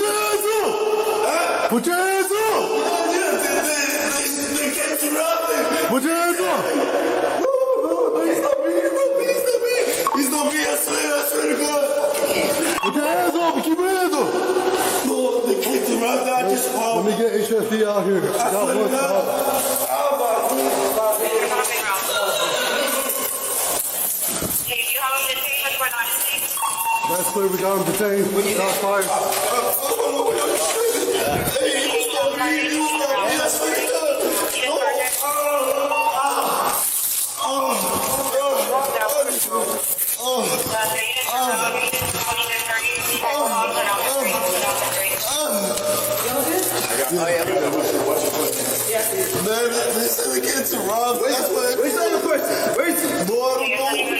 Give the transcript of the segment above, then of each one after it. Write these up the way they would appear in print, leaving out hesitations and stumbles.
your hands up! Put your hands up! They can't surround me! Put your hands up! He's not me! He's not me! I swear to God! Put your hands up! Keep your hands up! No, they can't surround me! I just called. Let me get HSD out here. I swear to God! That's clear, we got him detained. Shots fired. Man, they said we can't surround me. Where's the other person? Where is he? Lord, I don't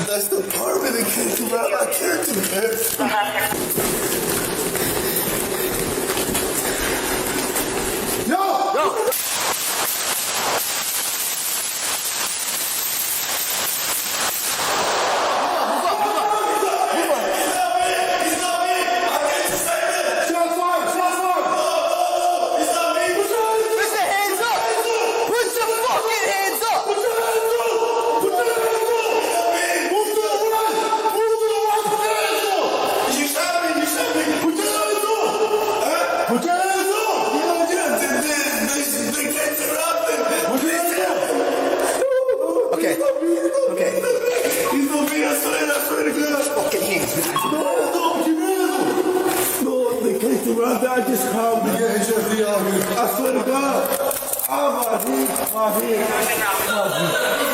That's the department that can't surround my character, man. Yo! Okay. He's not me, I swear to God. Fucking hands. No, they can't surround me. I just called me. Get HSD out here. I swear to God. Oh, my head.